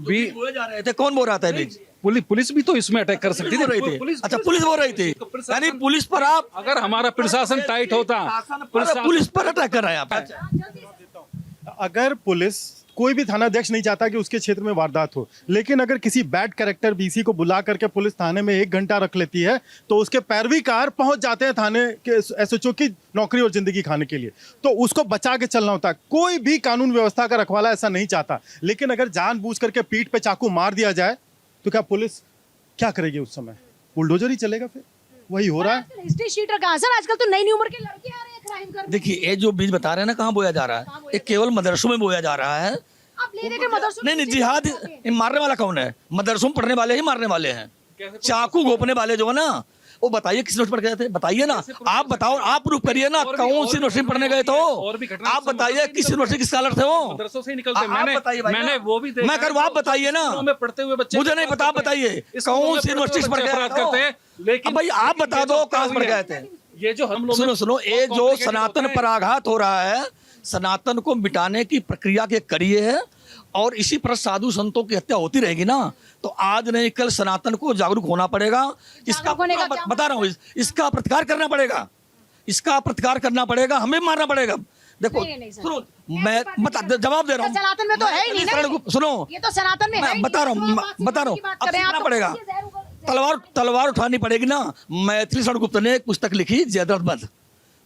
भी बोए जा रहे थे, कौन बोल रहा था बीज? पुलिस भी तो इसमें अटैक कर सकती बोल रही थी। थी। अच्छा, पुलिस बोल रही थी, यानी पुलिस पर आप अगर हमारा प्रशासन टाइट होता, पुलिस पर अटैक कर रहे हैं आप। अगर पुलिस कोई भी थानाध्यक्ष नहीं चाहता कि उसके क्षेत्र में वारदात हो, लेकिन अगर किसी बैड कैरेक्टर बीसी को बुला करके पुलिस थाने में 1 घंटा रख लेती है तो उसके पैरवीकार पहुंच जाते हैं थाने के एसएचओ की नौकरी और जिंदगी खाने के लिए, तो उसको बचा के चलना होता है। कोई भी कानून व्यवस्था का रखवाला ऐसा नहीं चाहता, लेकिन अगर जानबूझ करके पीठ पे चाकू मार दिया जाए तो क्या पुलिस क्या करेगी? उस समय बुलडोजर ही चलेगा। फिर वही हो रहा है। हिस्ट्री शीटर कहाँ सर? आजकल तो नई उम्र के लड़के आ रहे हैं क्राइम करने। देखिए, ये जो बीज बता रहे हैं ना, कहाँ बोया जा रहा है? ये केवल मदरसों में बोया जा रहा है। आप ले लेके मदरसों नहीं, जिहाद ये मारने वाला कौन है? मदरसों में पढ़ने वाले ही मारने वाले हैं। चाकू घोपने वाले जो है ना, वो बताइए किस यूनिवर्सिटी पढ़ गए थे? बताइए ना, आप बताओ, आप प्रूफ करिए ना, कौन सी यूनिवर्सिटी पढ़ने गए थे? आप बताइए किस यूनिवर्सिटी के स्कॉलर थे वो? मदरसों से ही निकलते। आप बताइए भाई, मैंने वो भी देखा। मैं करूँ, आप बताइए ना, में पढ़ते हुए बच्चे मुझे नहीं पता, आप बताइए कौन सी यूनिवर्सिटी पढ़ गए थे? लेकिन भाई आप बता दो कहाँ से पढ़ गए थे? ये जो हम लोग सुनो, ये जो सनातन पर आघात हो रहा है, सनातन को मिटाने की प्रक्रिया के करिए है, और इसी पर साधु संतों की हत्या होती रहेगी ना, तो आज नहीं कल सनातन को जागरूक होना पड़ेगा। इसका बता रहा हूँ, इसका प्रतिकार करना पड़ेगा, इसका प्रतिकार करना पड़ेगा, हमें मारना पड़ेगा। देखो सुनो, मैं जवाब दे रहा हूँ, सनातन में तो है ही नहीं ना। सुनो, ये तो सनातन में है ही बता रहा हूँ, अब सीखना पड़ेगा, तलवार उठानी पड़ेगी ना। मैथिली शरण गुप्त ने एक पुस्तक लिखी, जयद्रथ वध।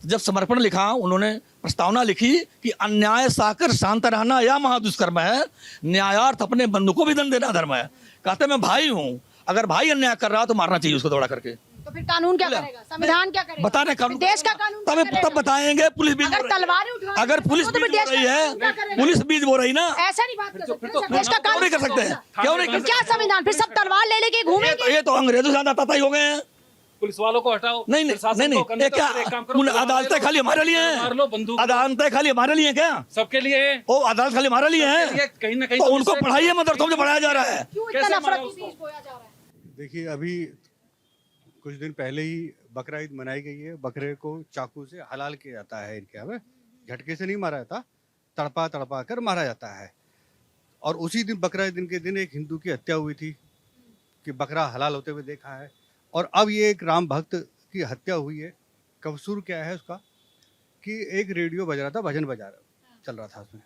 जब समर्पण लिखा, उन्होंने प्रस्तावना लिखी कि अन्याय साकर शांत रहना या महादुष्कर्म है, न्यायार्थ अपने बंधु को भी दंड देना धर्म है। कहते मैं भाई हूँ, अगर भाई अन्याय कर रहा तो मारना चाहिए उसको दौड़ा करके। तो फिर कानून क्या करेगा? संविधान क्या करेगा? बताने कानून, देश का कानून क्या तब करेगा? बताएंगे। पुलिस बीज अगर तलवारें उठा, अगर पुलिस तो बीज देश बोल रही का कानून क्या है, करेगा? पुलिस बीज बोल रही ना, ऐसा नहीं बात कर सकते। देश का क्यों कानून नहीं कर सकते हैं? क्यों नहीं कर क्या संविधान? फिर सब तलवार ले लेके घूमेंगे। ये तो अंग्रेजों से ज्यादा ही हो गए हैं। पुलिस वालों को हटाओ। नहीं, ये क्या अदालतें खाली हमारे लिए मार लो, हैं? बंदूक अदालतें खाली हमारे लिए क्या? सबके लिए है। ओ, अदालत खाली हमारे लिए है? कहीं ना कहीं तो उनको पढ़ाइए, मदरसों में पढ़ाया जा रहा है। क्यों इतना नफरत की बीज बोया जा रहा है? देखिए, अभी कुछ दिन पहले ही बकरा ईद मनाई गई है। बकरे को चाकू से हलाल किया जाता है। इनके यहाँ झटके से नहीं मारा जाता, तड़पा तड़पा कर मारा जाता है। और उसी दिन बकरा दिन के दिन एक हिंदू की हत्या हुई थी कि बकरा हलाल होते हुए देखा है। और अब ये एक राम भक्त की हत्या हुई है। कसूर क्या है उसका कि एक रेडियो बज रहा था, भजन चल रहा था उसमें,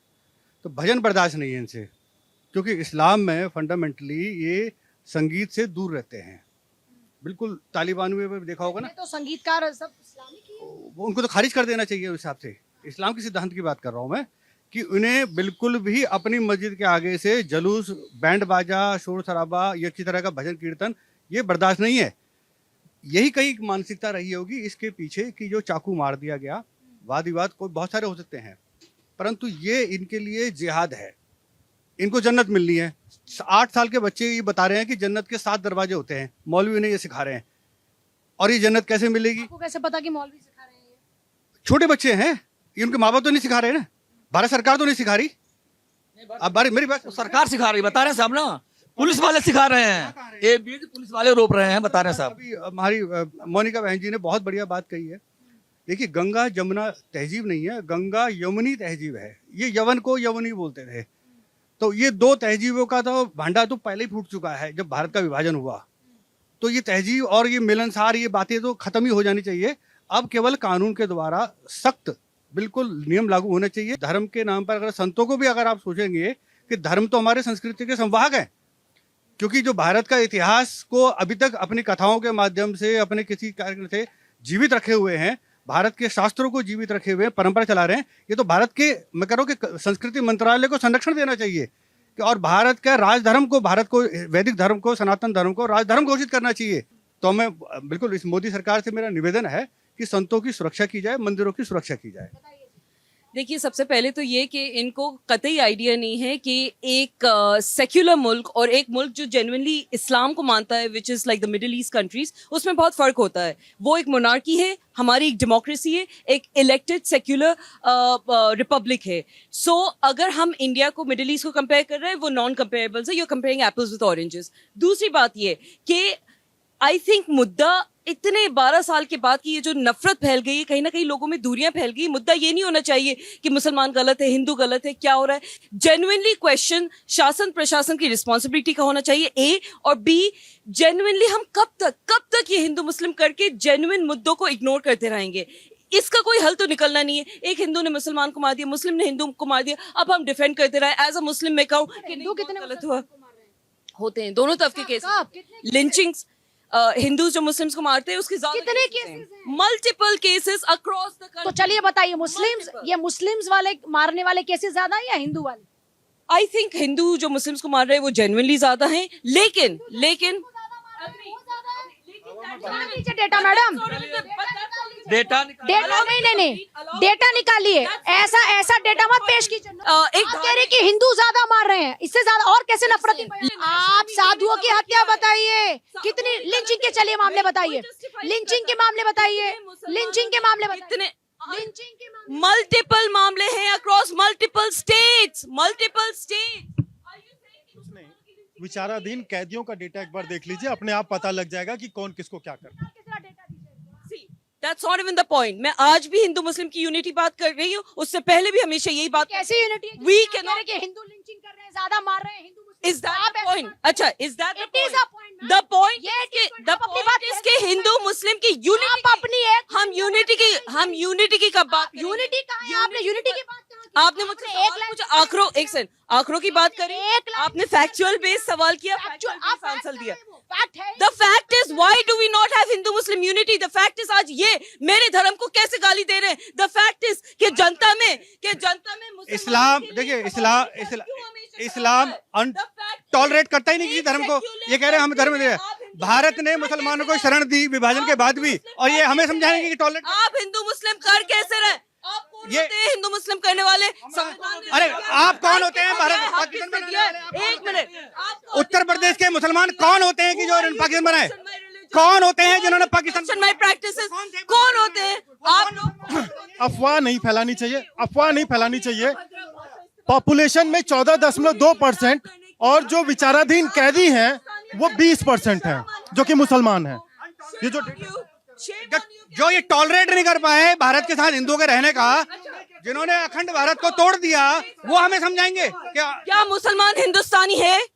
तो भजन बर्दाश्त नहीं है इनसे, क्योंकि इस्लाम में फंडामेंटली ये संगीत से दूर रहते हैं। बिल्कुल तालिबान में देखा होगा ना, तो संगीतकार सब इस्लामिक ही है। उनको तो खारिज कर देना चाहिए। उस हिसाब से इस्लाम के सिद्धांत की बात कर रहा हूँ मैं, कि उन्हें बिल्कुल भी अपनी मस्जिद के आगे से जुलूस, बैंड बाजा, शोर शराबा, ये अच्छी तरह का भजन कीर्तन, ये बर्दाश्त नहीं है। यही कई मानसिकता रही होगी इसके पीछे कि जो चाकू मार दिया गया। वाद विवाद कोई बहुत सारे हो सकते हैं, परंतु ये इनके लिए जिहाद है। इनको जन्नत मिलनी है। 8 साल के बच्चे ये बता रहे हैं कि जन्नत के 7 दरवाजे होते हैं। मौलवी इन्हें ये सिखा रहे हैं। और ये जन्नत कैसे मिलेगी? आपको कैसे पता कि मौलवी सिखा रहे हैं ये? छोटे बच्चे हैं, ये उनके माँ बाप तो नहीं सिखा रहे ना, भारत सरकार तो नहीं सिखा रही। अब मेरी बात, सरकार सिखा रही, बता रहे हैं साहब ना, पुलिस वाले सिखा रहे हैं। ये बीज पुलिस वाले रोप रहे हैं, बता रहे हैं साहब। अभी हमारी मोनिका बहन जी ने बहुत बढ़िया बात कही है। देखिए, गंगा जमुना तहजीब नहीं है, गंगा यमुनी तहजीब है। ये यवन को यवनी बोलते थे। तो ये 2 तहजीबों का तो भांडा तो पहले ही फूट चुका है जब भारत का विभाजन हुआ। तो ये तहजीब और ये मिलनसार, ये बातें तो खत्म ही हो जानी चाहिए। अब केवल कानून के द्वारा सख्त बिल्कुल नियम लागू होने चाहिए। धर्म के नाम पर अगर संतों को भी अगर आप सोचेंगे कि धर्म तो हमारे संस्कृति के संवाहक हैं, क्योंकि जो भारत का इतिहास को अभी तक अपनी कथाओं के माध्यम से, अपने किसी कार्यक्रम से जीवित रखे हुए हैं, भारत के शास्त्रों को जीवित रखे हुए परंपरा चला रहे हैं, ये तो भारत के, मैं कह रहा हूँ कि संस्कृति मंत्रालय को संरक्षण देना चाहिए कि, और भारत का राजधर्म को, भारत को, वैदिक धर्म को, सनातन धर्म को राजधर्म घोषित करना चाहिए। तो मैं बिल्कुल इस मोदी सरकार से मेरा निवेदन है कि संतों की सुरक्षा की जाए, मंदिरों की सुरक्षा की जाए। देखिए, सबसे पहले तो ये कि इनको कतई आइडिया नहीं है कि एक सेक्युलर मुल्क और एक मुल्क जो जेन्युइनली इस्लाम को मानता है, which is like the middle east countries, उसमें बहुत फ़र्क होता है। वो एक मोनार्की है, हमारी एक डेमोक्रेसी है, एक इलेक्टेड सेक्युलर रिपब्लिक है। सो अगर हम इंडिया को मिडिल ईस्ट को कंपेयर कर रहे हैं, वो नॉन कंपेरेबल्स है। You are comparing apples with oranges. दूसरी बात ये कि आई थिंक मुद्दा इतने 12 साल के बाद की ये जो नफरत फैल गई है, कहीं ना कहीं लोगों में दूरियां फैल गई। मुद्दा ये नहीं होना चाहिए कि मुसलमान गलत है, हिंदू गलत है, क्या हो रहा है। जेन्युइनली क्वेश्चन शासन प्रशासन की रिस्पॉन्सिबिलिटी का होना चाहिए, ए, और बी जेन्युइनली हम कब तक ये हिंदू मुस्लिम करके जेन्युइन मुद्दों को इग्नोर करते रहेंगे। इसका कोई हल तो निकलना नहीं है। एक हिंदू ने मुसलमान को मार दिया, मुस्लिम ने हिंदू को मार दिया, अब हम डिफेंड करते रहे। एज अ मुस्लिम मैं कहूँ कि हिंदू कितने गलत हुआ, होते हैं दोनों तरफ के केस, कब? कितने लिंचिंग्स, हिंदू जो मुस्लिम्स को मारते हैं उसके कितने cases हैं? मल्टीपल केसेस अक्रॉस द तो चलिए बताइए, मुस्लिम्स वाले मारने वाले केसेस ज्यादा है या हिंदू वाले? आई थिंक हिंदू जो मुस्लिम्स को मार रहे हैं वो जेन्युइनली ज्यादा हैं, लेकिन नीचे डेटा मैडम, डेटा डेटा नहीं, डेटा निकालिए। ऐसा डेटा मत पेश कीजिए। एक आप कह रहे कि हिंदू ज्यादा मार रहे हैं, इससे ज्यादा और कैसे नफरत? आप साधुओं की हत्या बताइए, कितनी लिंचिंग के, चलिए मामले बताइए, लिंचिंग के मामले बताइए, लिंचिंग के मामले बताइए, कितने लिंचिंग के मामले। मल्टीपल मामले हैं अक्रॉस मल्टीपल स्टेट्स। विचाराधीन कैदियों का डेटा एक बार देख लीजिए, अपने आप पता लग जाएगा कि कौन किसको क्या कर रहा है। That's not even the point. मैं आज भी हिंदू मुस्लिम की यूनिटी बात कर रही हूँ, उससे पहले भी हमेशा यही बात। कैसी यूनिटी? We कह cannot- रहे कि हिंदू लिंचिंग कर रहे हैं, ज्यादा मार रहे हैं हिंदू मुस्लिम। Is that the point? अच्छा, is that the It is point? a point, ma'am. The point Yes, is it is. the आप अपनी point बात is कह कि सकते हैं। हिंदू मुस्लिम की यूनिटी, आप अपनी एक हम यूनिटी की कब बात करेंगे? यूनिटी कहाँ है? आपने यूनिटी की बात कहाँ की? आपने मुझसे सवाल पूछा, आंकड़ों की बात करी, आपने फैक्चुअल बेस्ड सवाल किया, फैक्चुअल बेस्ड आंसर दिया। फैक्ट है। The fact is, why do we not have Hindu Muslim unity? The fact is, आज ये मेरे धर्म को कैसे गाली दे रहे हैं? The fact is कि जनता में मुसलमानों इस्लाम, के लिए देखिए, क्यों हमेशा इस्लाम The fact is, टॉलरेट करता ही नहीं किसी धर्म को। ये कह रहे हैं हम धर्म दे। भारत ने मुसलमानों को शरण दी विभाजन के बाद भी, और ये हमें समझाएंगे कि टॉलरेट। आप हिंदू मुस्लिम कर कैसे रहे? आप कौन ये- होते हैं हिंदू मुस्लिम करने वाले? संविधान ने अरे, दिया। आप कौन होते हैं भारत हक पाकिस्तान किसने बनाने दिया है? वाले? एक मिनट, उत्तर प्रदेश के मुसलमान कौन होते हैं कि जो पाकिस्तान बनाए? कौन होते हैं जिन्होंने पाकिस्तान? माय प्रैक्टिसेस कौन होते हैं? आप लोग अफवाह नहीं फैलानी चाहिए, अफवाह नहीं फैलानी चाहिए। पॉपुलेशन में 14.2% और जो विचाराधीन कैदी हैं वो 20% हैं जो कि मुसलमान हैं। ये जो जो ये टॉलरेट नहीं कर पाए भारत के साथ हिंदुओं के रहने का, जिन्होंने अखंड भारत को तोड़ दिया, वो हमें समझाएंगे क्या मुसलमान हिंदुस्तानी है?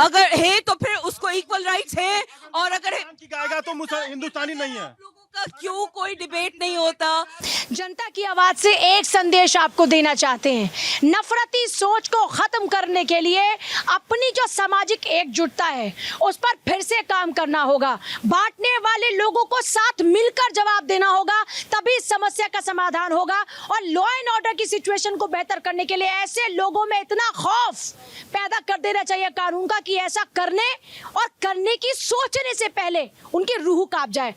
अगर है तो फिर उसको इक्वल राइट्स है, और अगर की गाएगा तो हिंदुस्तानी नहीं है। आप लोगों का क्यों कोई डिबेट नहीं होता? जनता की आवाज से एक संदेश आपको देना चाहते हैं। नफरती सोच को खत्म करने के लिए अपनी जो सामाजिक एकजुटता है उस पर फिर से काम करना होगा। बांटने वाले लोगों को साथ मिलकर जवाब देना होगा, तभी समस्या का समाधान होगा। और लॉ एंड ऑर्डर की सिचुएशन को बेहतर करने के लिए ऐसे लोगों में इतना खौफ पैदा कर देना चाहिए कानून का कि ऐसा करने और करने की सोचने से पहले उनकी रूह कांप जाए।